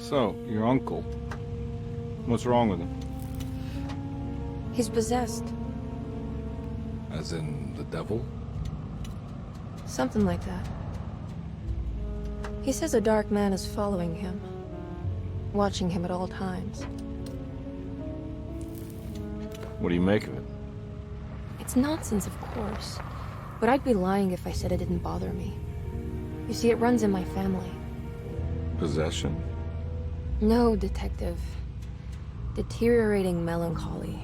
So, your uncle. What's wrong with him? He's possessed. As in the devil? Something like that. He says a dark man is following him, watching him at all times. What do you make of it? It's nonsense, of course, but I'd be lying if I said it didn't bother me. You see, it runs in my family. Possession? No, Detective. Deteriorating melancholy.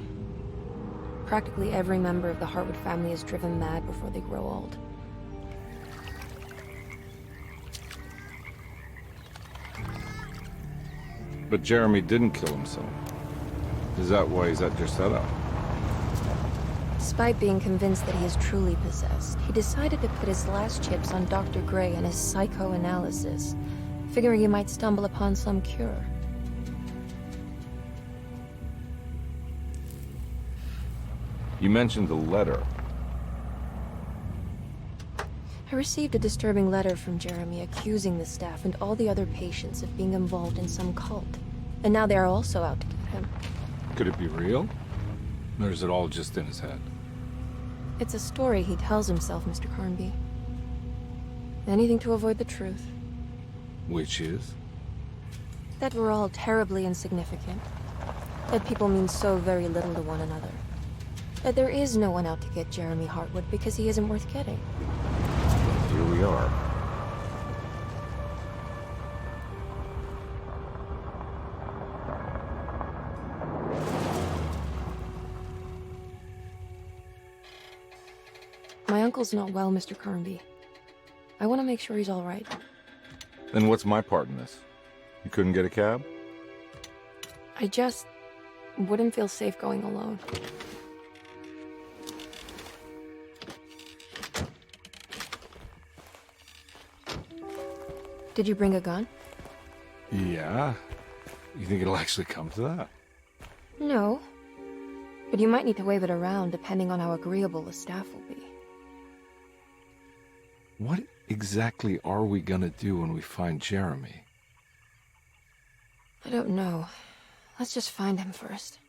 Practically every member of the Hartwood family is driven mad before they grow old. But Jeremy didn't kill himself. Is that why he's at your setup? Despite being convinced that he is truly possessed, he decided to put his last chips on Dr. Gray and his psychoanalysis, figuring he might stumble upon some cure. You mentioned the letter. I received a disturbing letter from Jeremy accusing the staff and all the other patients of being involved in some cult. And now they are also out to get him. Could it be real? Or is it all just in his head? It's a story he tells himself, Mr. Carnby. Anything to avoid the truth. Which is? That we're all terribly insignificant. That people mean so very little to one another. That there is no one out to get Jeremy Hartwood because he isn't worth getting. Here we are. My uncle's not well, Mr. Carnby. I want to make sure he's all right. Then what's my part in this? You couldn't get a cab? I just wouldn't feel safe going alone. Did you bring a gun? Yeah. You think it'll actually come to that? No. But you might need to wave it around depending on how agreeable the staff will be. What exactly are we gonna do when we find Jeremy? I don't know. Let's just find him first.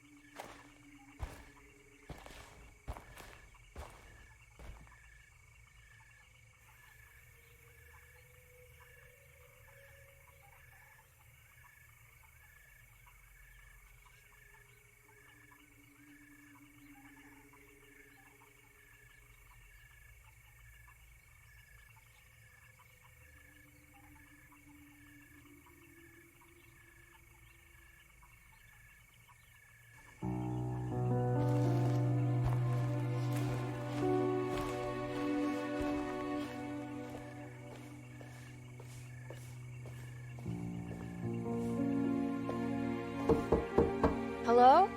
Hello?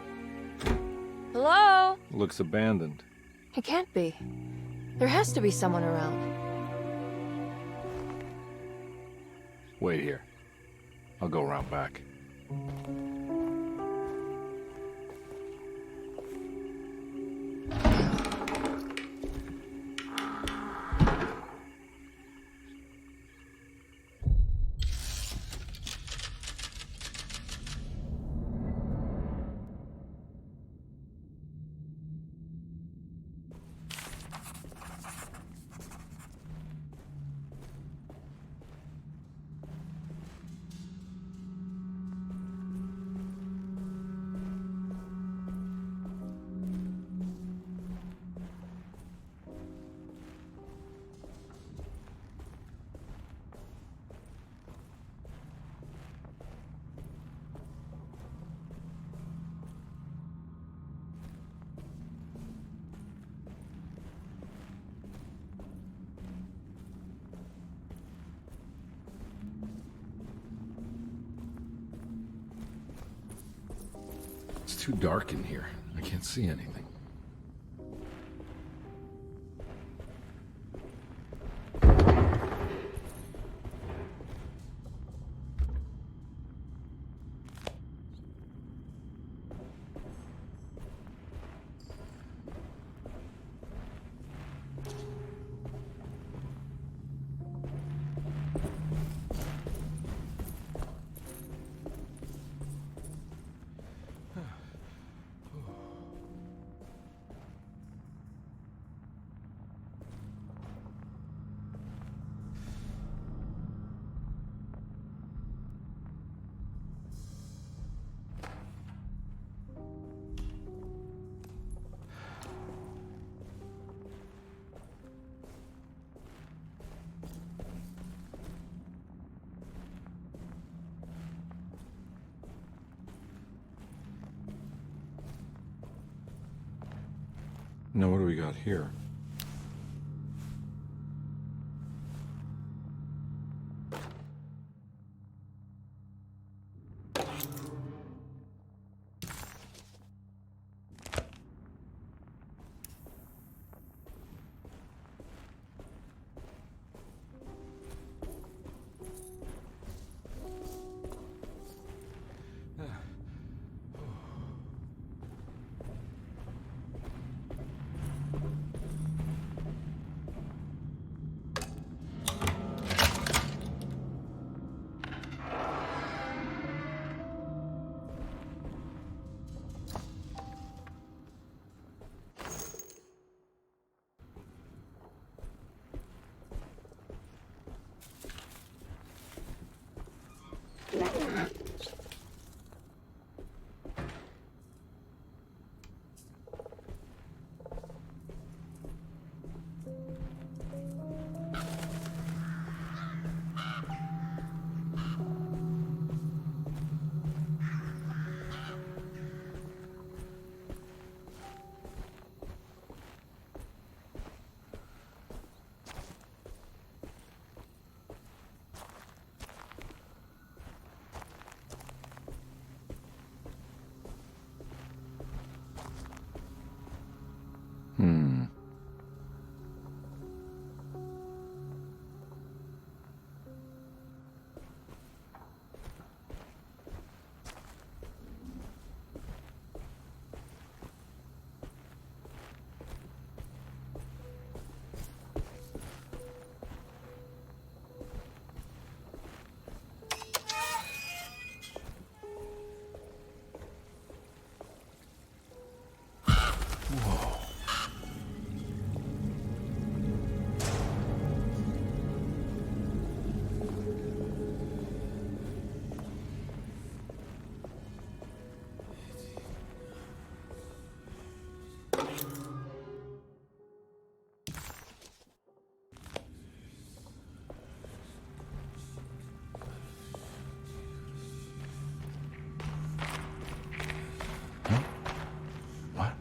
Hello? Looks abandoned. It can't be. There has to be someone around. Wait here. I'll go around back. It's too dark in here. I can't see anything. Now what do we got here? What?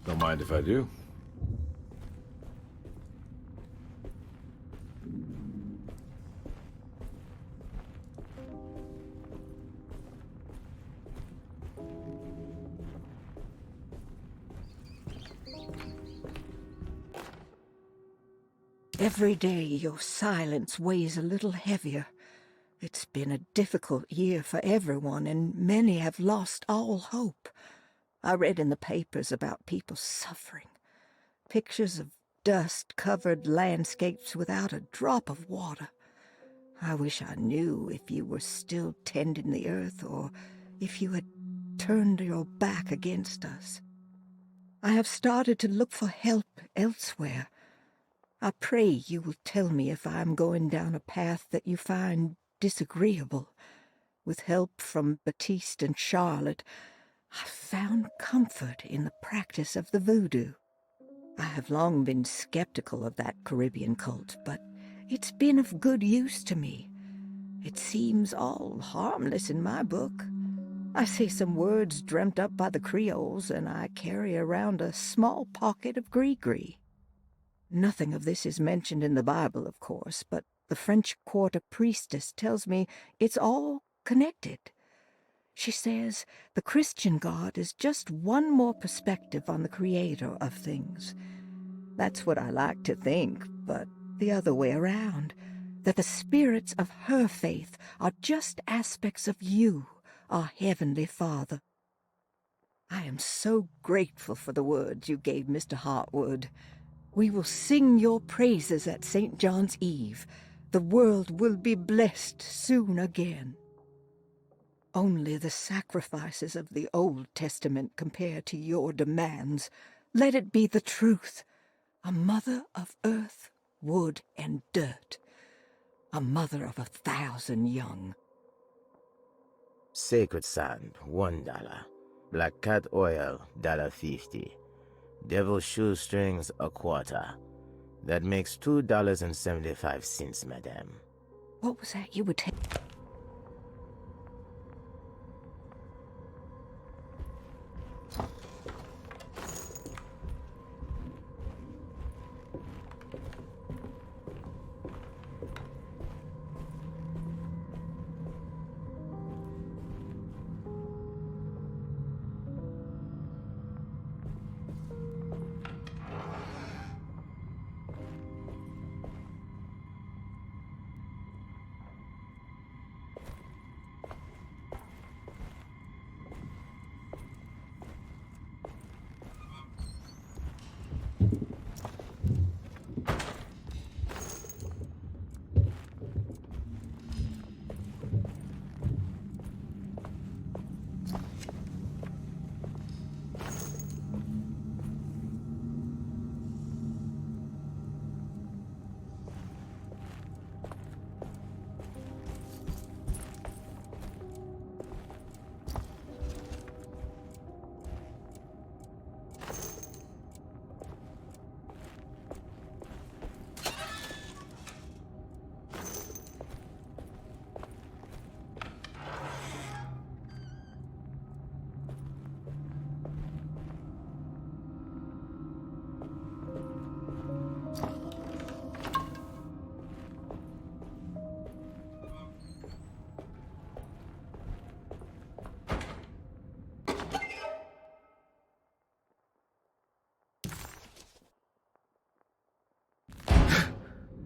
Don't mind if I do. Every day your silence weighs a little heavier. It's been a difficult year for everyone, and many have lost all hope. I read in the papers about people suffering. Pictures of dust-covered landscapes without a drop of water. I wish I knew if you were still tending the earth or if you had turned your back against us. I have started to look for help elsewhere. I pray you will tell me if I am going down a path that you find disagreeable. With help from Baptiste and Charlotte, I found comfort in the practice of the voodoo. I have long been skeptical of that Caribbean cult, but it's been of good use to me. It seems all harmless in my book. I say some words dreamt up by the Creoles, and I carry around a small pocket of gree-gree. Nothing of this is mentioned in the Bible, of course, but The French Quarter priestess tells me it's all connected. She says the Christian God is just one more perspective on the creator of things. That's what I like to think, but the other way around, that the spirits of her faith are just aspects of you, our Heavenly Father. I am so grateful for the words you gave Mr. Hartwood. We will sing your praises at St. John's Eve. The world will be blessed soon again. Only the sacrifices of the Old Testament compare to your demands. Let it be the truth. A mother of earth, wood, and dirt. A mother of 1,000 young. Sacred sand, $1. Black cat oil, $1.50. Devil shoestrings, a quarter. That makes $2.75, madame. What was that you were taking?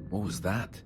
What was that?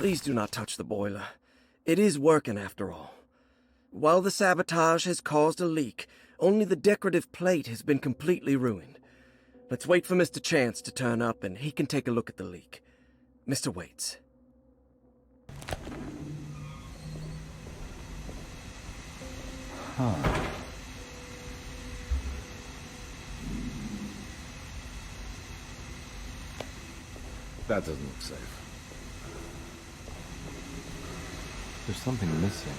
Please do not touch the boiler. It is working after all. While the sabotage has caused a leak, only the decorative plate has been completely ruined. Let's wait for Mr. Chance to turn up and he can take a look at the leak. Mr. Waits. Huh. That doesn't look safe. There's something missing.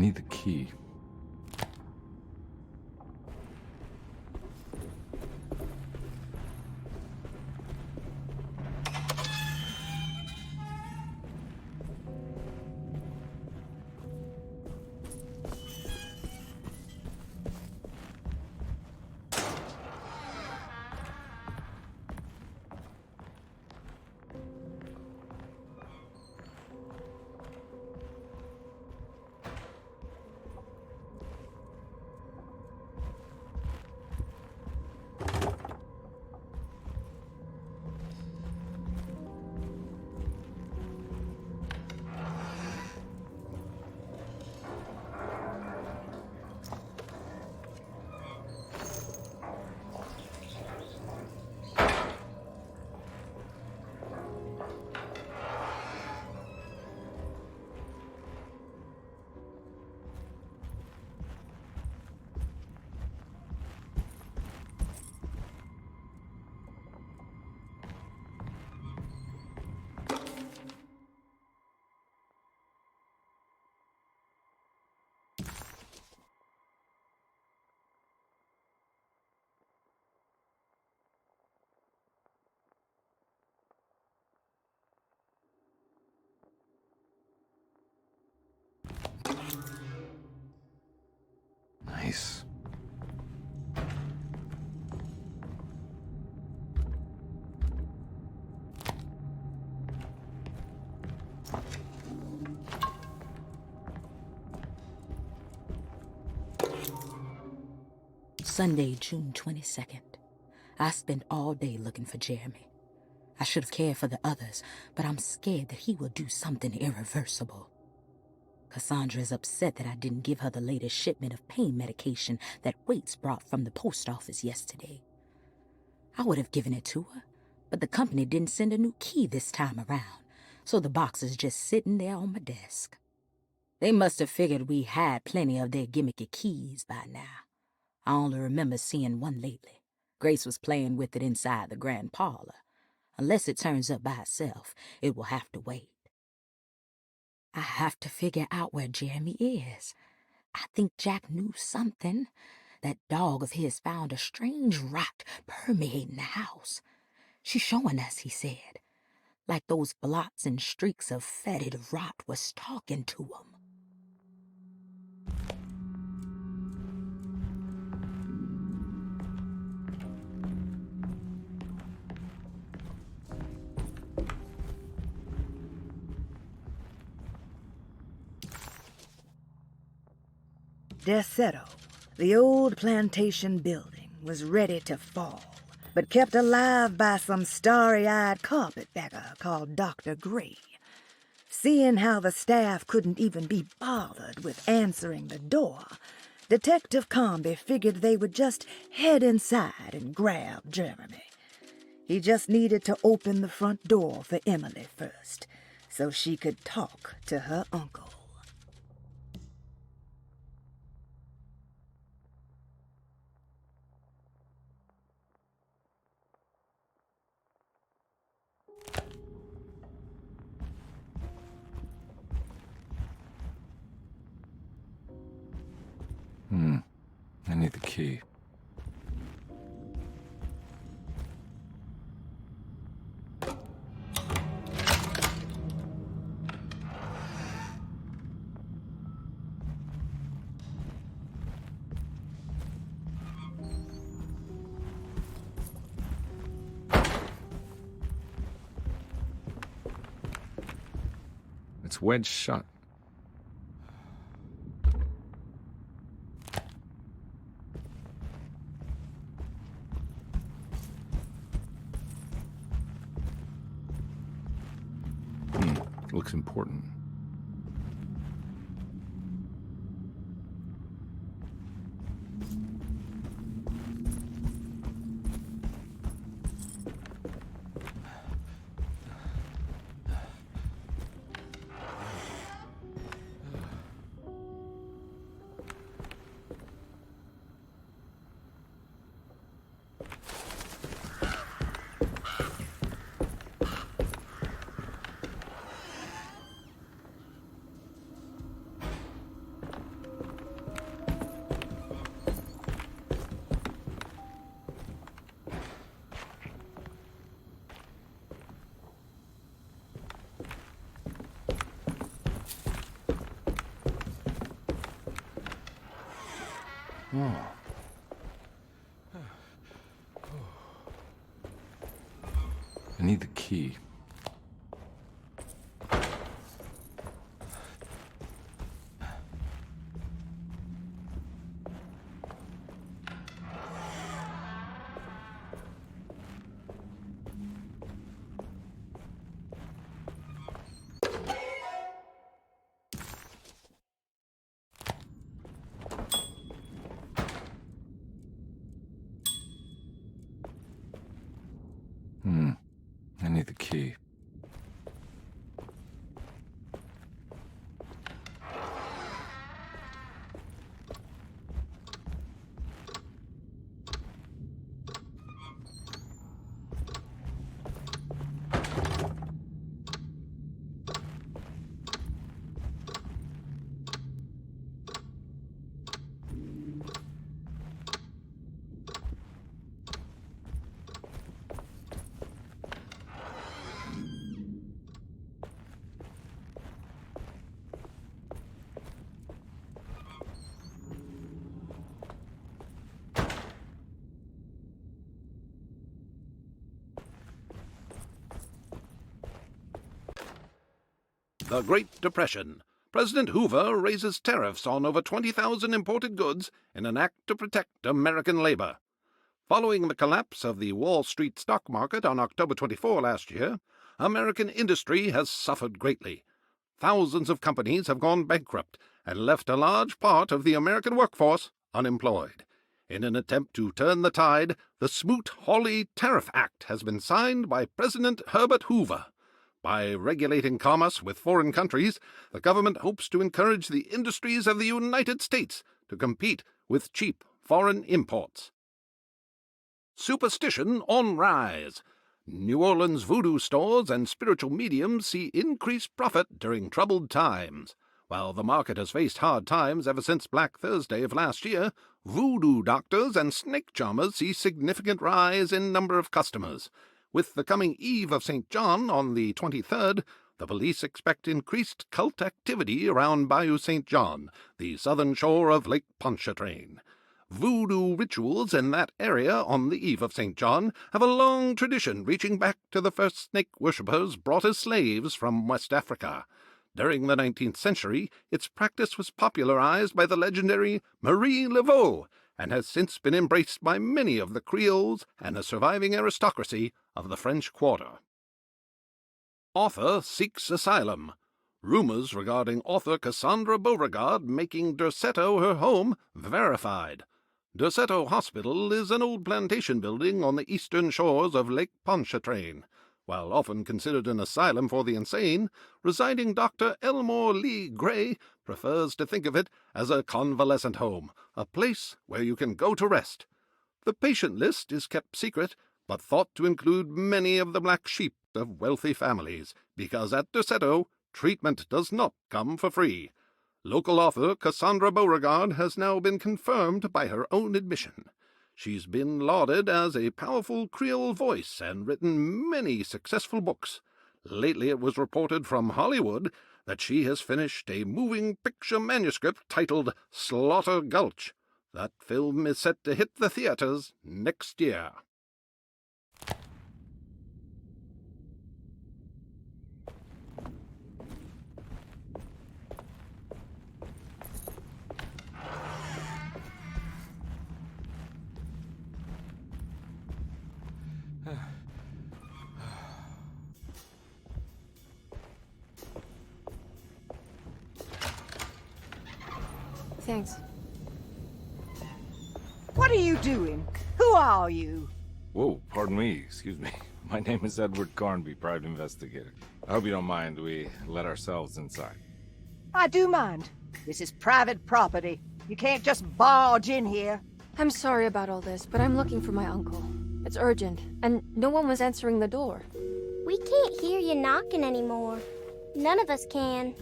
I need the key. Nice. Sunday, June 22nd. I spent all day looking for Jeremy. I should have cared for the others, but I'm scared that he will do something irreversible. Cassandra is upset that I didn't give her the latest shipment of pain medication that Waits brought from the post office yesterday. I would have given it to her, but the company didn't send a new key this time around, so the box is just sitting there on my desk. They must have figured we had plenty of their gimmicky keys by now. I only remember seeing one lately. Grace was playing with it inside the grand parlor. Unless it turns up by itself, it will have to wait. I have to figure out where Jeremy is. I think Jack knew something. That dog of his found a strange rot permeating the house. She's showing us, he said. Like those blots and streaks of fetid rot was talking to him. Derceto, the old plantation building, was ready to fall, but kept alive by some starry-eyed carpetbagger called Dr. Gray. Seeing how the staff couldn't even be bothered with answering the door, Detective Comby figured they would just head inside and grab Jeremy. He just needed to open the front door for Emily first, so she could talk to her uncle. I need the key. It's wedged shut. Looks important. Oh. I need the key. I need the key. The Great Depression. President Hoover raises tariffs on over 20,000 imported goods in an act to protect American labor. Following the collapse of the Wall Street stock market on October 24 last year, American industry has suffered greatly. Thousands of companies have gone bankrupt and left a large part of the American workforce unemployed. In an attempt to turn the tide, the Smoot-Hawley Tariff Act has been signed by President Herbert Hoover. By regulating commerce with foreign countries, the government hopes to encourage the industries of the United States to compete with cheap foreign imports. Superstition on rise. New Orleans voodoo stores and spiritual mediums see increased profit during troubled times. While the market has faced hard times ever since Black Thursday of last year, voodoo doctors and snake charmers see significant rise in number of customers. With the coming Eve of St. John on the 23rd, the police expect increased cult activity around Bayou St. John, the southern shore of Lake Pontchartrain. Voodoo rituals in that area on the Eve of St. John have a long tradition reaching back to the first snake worshippers brought as slaves from West Africa. During the 19th century, its practice was popularized by the legendary Marie Laveau, and has since been embraced by many of the Creoles and the surviving aristocracy of the French Quarter. Author seeks asylum. Rumors regarding author Cassandra Beauregard making Derceto her home verified. Derceto Hospital is an old plantation building on the eastern shores of Lake Pontchartrain. While often considered an asylum for the insane, residing Dr. Elmore Lee Gray prefers to think of it as a convalescent home, a place where you can go to rest. The patient list is kept secret, but thought to include many of the black sheep of wealthy families, because at Derceto, treatment does not come for free. Local author Cassandra Beauregard has now been confirmed by her own admission. She's been lauded as a powerful Creole voice and written many successful books. Lately it was reported from Hollywood that she has finished a moving picture manuscript titled Slaughter Gulch. That film is set to hit the theaters next year. Thanks. What are you doing? Who are you? Whoa, pardon me, excuse me. My name is Edward Carnby, private investigator. I hope you don't mind we let ourselves inside. I do mind. This is private property. You can't just barge in here. I'm sorry about all this, but I'm looking for my uncle. It's urgent, and no one was answering the door. We can't hear you knocking anymore. None of us can.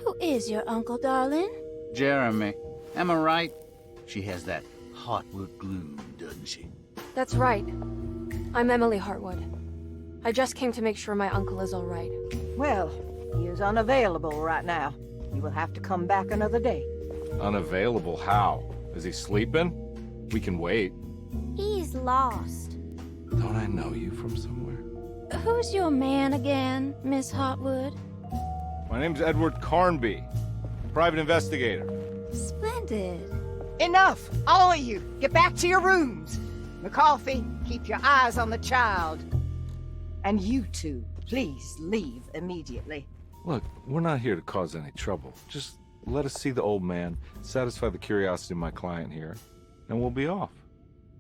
Who is your uncle, darling? Jeremy. Am I right? She has that Heartwood glue, doesn't she? That's right. I'm Emily Hartwood. I just came to make sure my uncle is all right. Well, he is unavailable right now. You will have to come back another day. Unavailable how? Is he sleeping? We can wait. He's lost. Don't I know you from somewhere? Who's your man again, Miss Hotwood? My name's Edward Carnby, private investigator. Splendid. Enough! All of you! Get back to your rooms! McCarthy, keep your eyes on the child. And you two, please leave immediately. Look, we're not here to cause any trouble. Just let us see the old man, satisfy the curiosity of my client here, and we'll be off.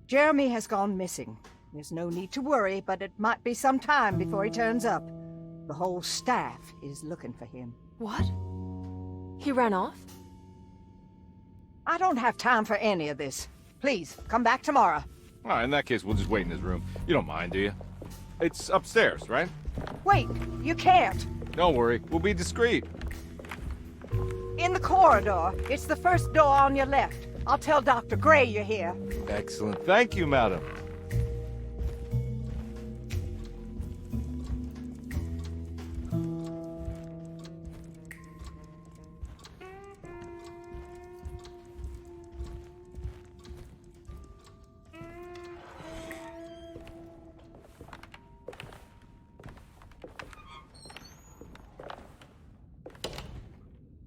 Jeremy has gone missing. There's no need to worry, but it might be some time before he turns up. The whole staff is looking for him. What? He ran off? I don't have time for any of this. Please, come back tomorrow. All right, in that case, we'll just wait in his room. You don't mind, do you? It's upstairs, right? Wait, you can't. Don't worry, we'll be discreet. In the corridor. It's the first door on your left. I'll tell Dr. Gray you're here. Excellent. Thank you, madam.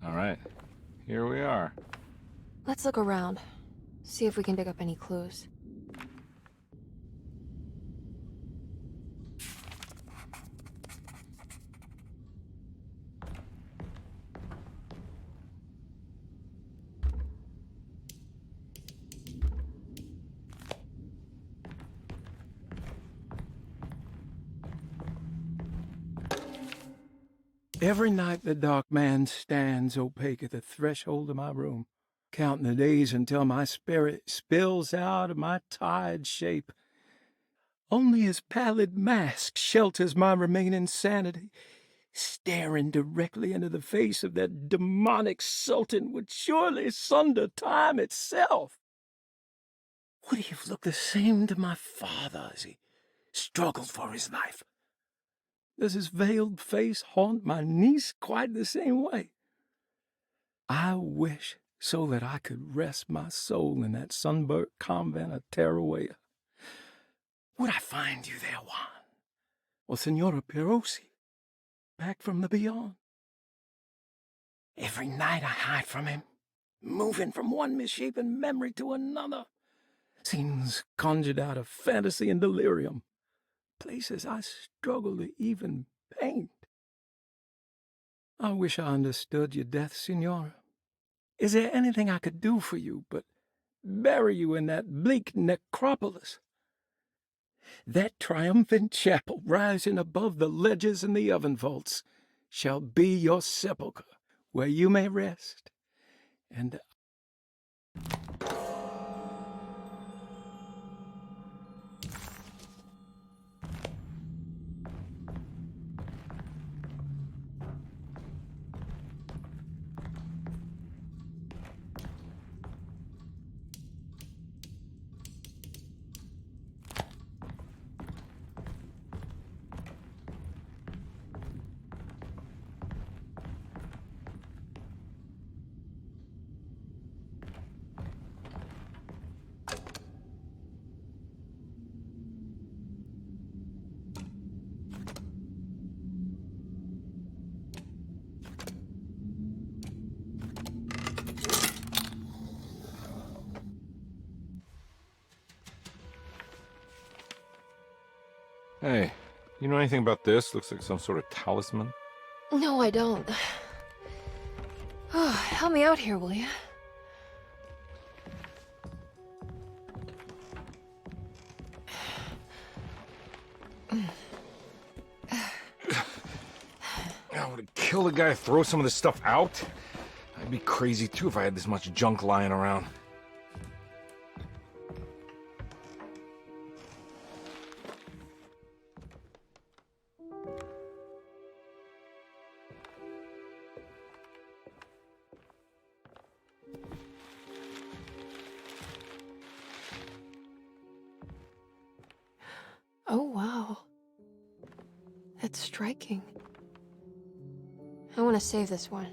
All right, here we are. Let's look around. See if we can dig up any clues. Every night the dark man stands opaque at the threshold of my room, counting the days until my spirit spills out of my tired shape. Only his pallid mask shelters my remaining sanity. Staring directly into the face of that demonic sultan would surely sunder time itself. Would he have looked the same to my father as he struggled for his life? Does his veiled face haunt my niece quite the same way? I wish so that I could rest my soul in that sunburnt convent of Teruel. Would I find you there, Juan? Or Senora Pirosi, back from the beyond? Every night I hide from him, moving from one misshapen memory to another. Scenes conjured out of fantasy and delirium. Places I struggle to even paint. I wish I understood your death, Senora. Is there anything I could do for you but bury you in that bleak necropolis? That triumphant chapel rising above the ledges and the oven vaults shall be your sepulchre, where you may rest, and Hey, you know anything about this? Looks like some sort of talisman. No, I don't. Oh, help me out here, will you? I would kill the guy to throw some of this stuff out. I'd be crazy too if I had this much junk lying around. Oh, wow. That's striking. I want to save this one.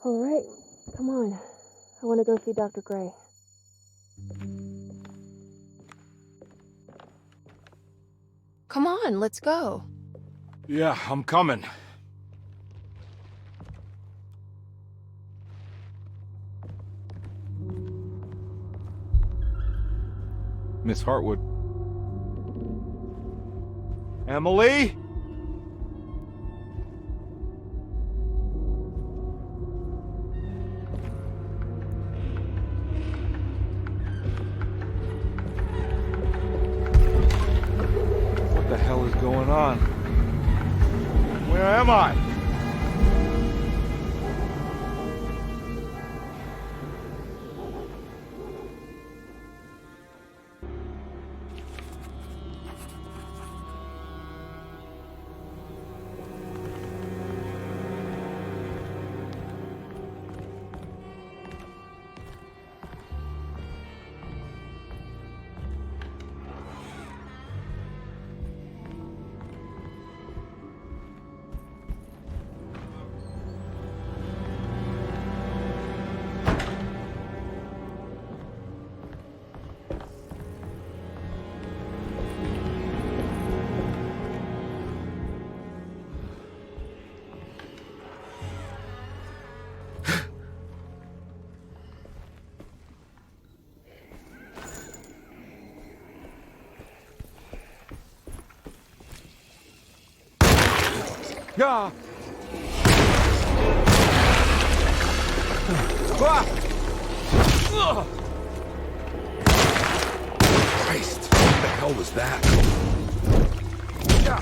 All right, come on. I want to go see Dr. Gray. Come on, let's go. Yeah, I'm coming. Miss Hartwood. Emily? What the hell is going on? Where am I? Yeah. Christ, what the hell was that? Yeah.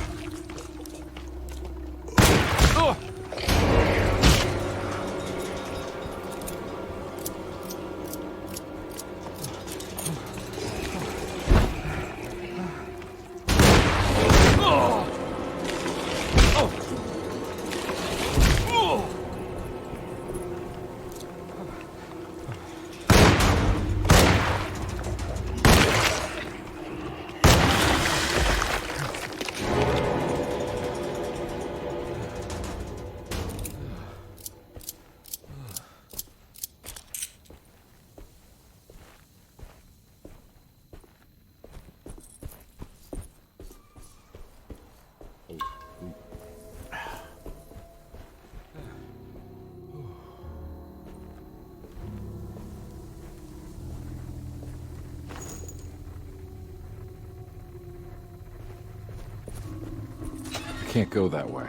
Can't go that way.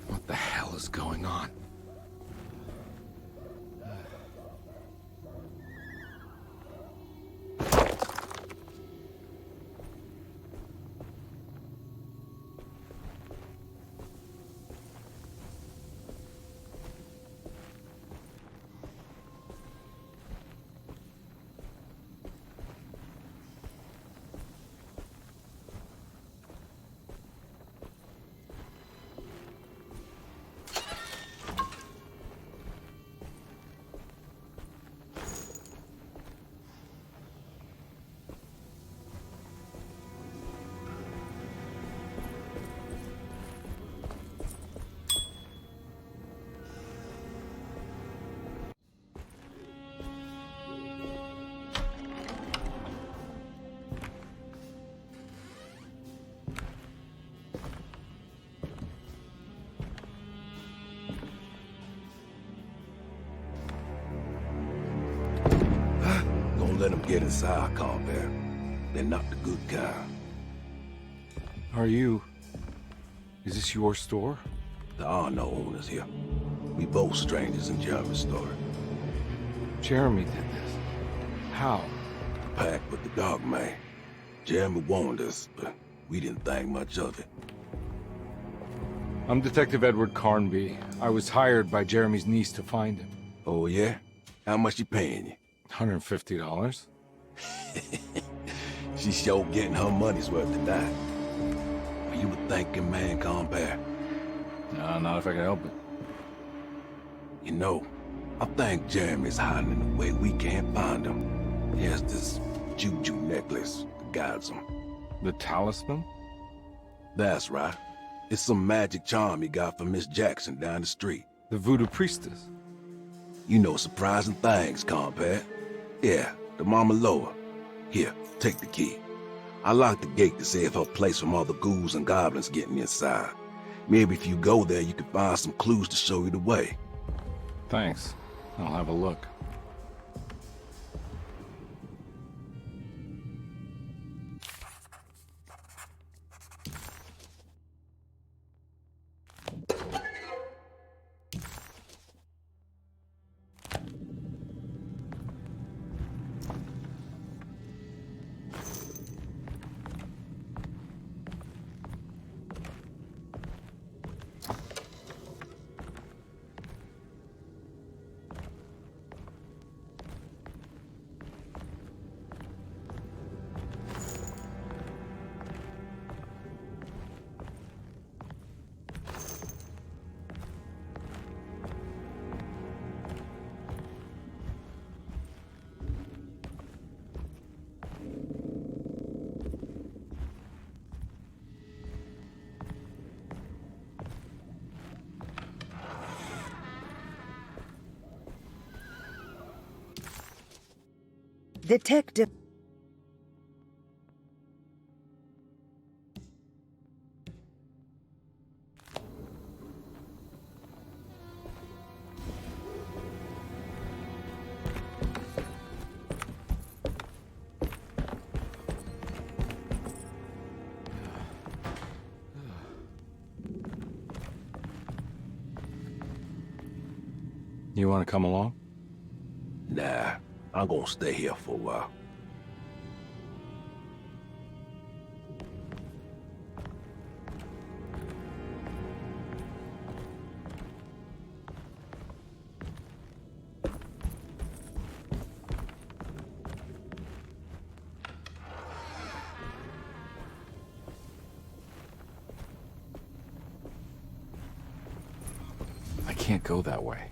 What the hell is going on? Let them get inside, Compare. They're not the good kind. Are you... Is this your store? There are no owners here. We both strangers in Jeremy's store. Jeremy did this. How? Packed with the dog man. Jeremy warned us, but we didn't think much of it. I'm Detective Edward Carnby. I was hired by Jeremy's niece to find him. Oh, yeah? How much she paying you? $150. She's sure getting her money's worth tonight. Are you a thinking man, Compare? No, not if I can help it. You know, I think Jeremy's hiding in a way we can't find him. He has this juju necklace that guides him. The talisman? That's right. It's some magic charm you got from Miss Jackson down the street. The voodoo priestess? You know surprising things, compadre. Yeah, the Mama Loa. Here, take the key. I locked the gate to save her place from all the ghouls and goblins getting inside. Maybe if you go there, you can find some clues to show you the way. Thanks. I'll have a look. Detective. You want to come along? Nah, I'm gonna stay here for a while. I can't go that way.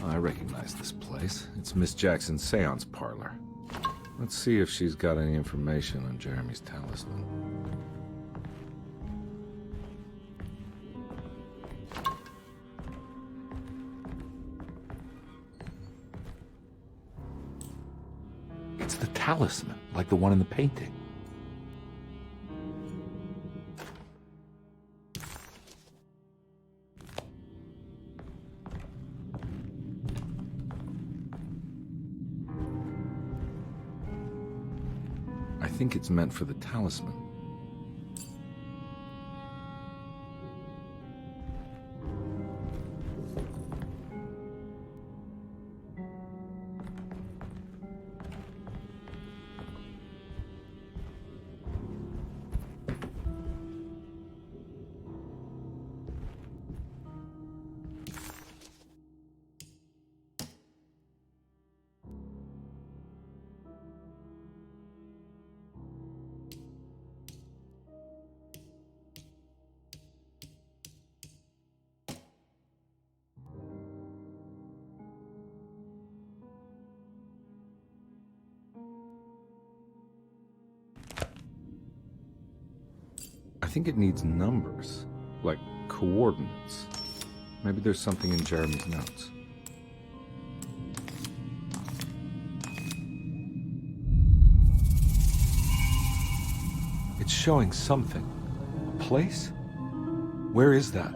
I recognize this place. It's Miss Jackson's seance parlor. Let's see if she's got any information on Jeremy's talisman. It's the talisman, like the one in the painting. I think it's meant for the talisman. I think it needs numbers, like coordinates. Maybe there's something in Jeremy's notes. It's showing something. A place? Where is that?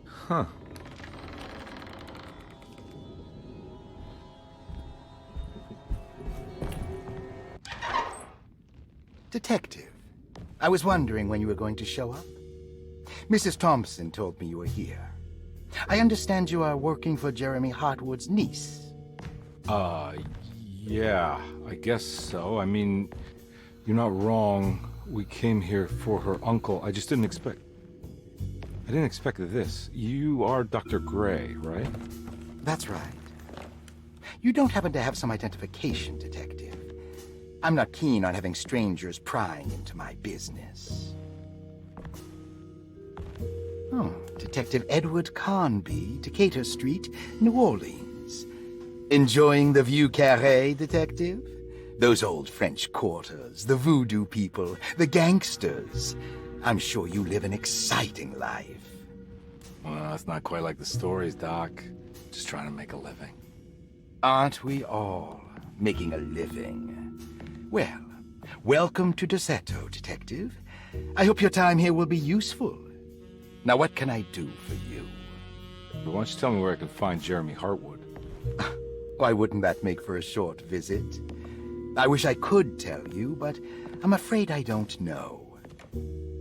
Huh. Detective, I was wondering when you were going to show up. Mrs. Thompson told me you were here. I understand you are working for Jeremy Hartwood's niece. Yeah, I guess so. I mean, you're not wrong. We came here for her uncle. I just didn't expect... I didn't expect this. You are Dr. Gray, right? That's right. You don't happen to have some identification, Detective. I'm not keen on having strangers prying into my business. Oh, Detective Edward Carnby, Decatur Street, New Orleans. Enjoying the view carré, Detective? Those old French quarters, the voodoo people, the gangsters. I'm sure you live an exciting life. Well, it's not quite like the stories, Doc. Just trying to make a living. Aren't we all making a living? Well, welcome to Derceto, Detective. I hope your time here will be useful. Now, what can I do for you? But why don't you tell me where I can find Jeremy Hartwood? Why wouldn't that make for a short visit? I wish I could tell you, but I'm afraid I don't know.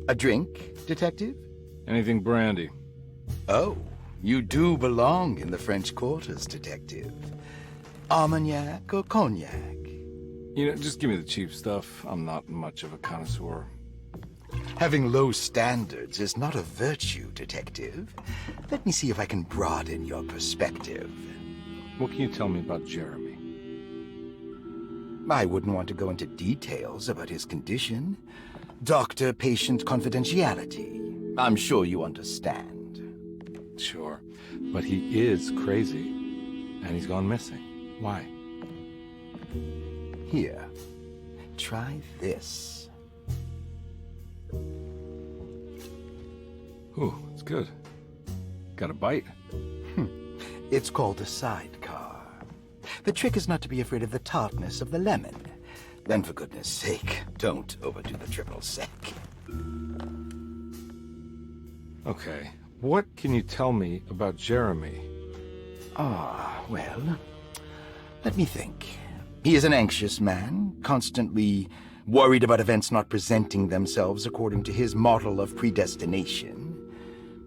A drink, Detective? Anything brandy. Oh, you do belong in the French quarters, Detective. Armagnac or cognac? You know, just give me the cheap stuff. I'm not much of a connoisseur. Having low standards is not a virtue, Detective. Let me see if I can broaden your perspective. What can you tell me about Jeremy? I wouldn't want to go into details about his condition. Doctor-patient confidentiality. I'm sure you understand. Sure, but he is crazy, and he's gone missing. Why? Here, try this. Ooh, it's good. Got a bite? It's called a sidecar. The trick is not to be afraid of the tartness of the lemon. Then, for goodness sake, don't overdo the triple sec. Okay, what can you tell me about Jeremy? Well, let me think. He is an anxious man, constantly worried about events not presenting themselves according to his model of predestination.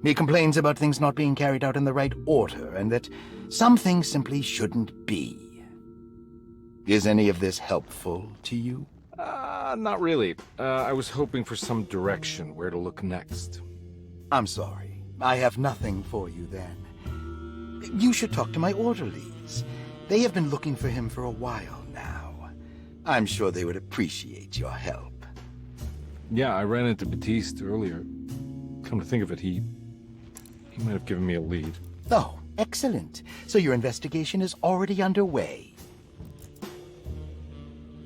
He complains about things not being carried out in the right order, and that some things simply shouldn't be. Is any of this helpful to you? Not really. I was hoping for some direction where to look next. I'm sorry. I have nothing for you then. You should talk to my orderlies. They have been looking for him for a while now. I'm sure they would appreciate your help. Yeah, I ran into Batiste earlier. Come to think of it, he might have given me a lead. Oh, excellent. So your investigation is already underway.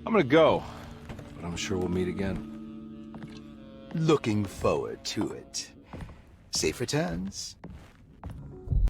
I'm gonna go, but I'm sure we'll meet again. Looking forward to it. Safe returns.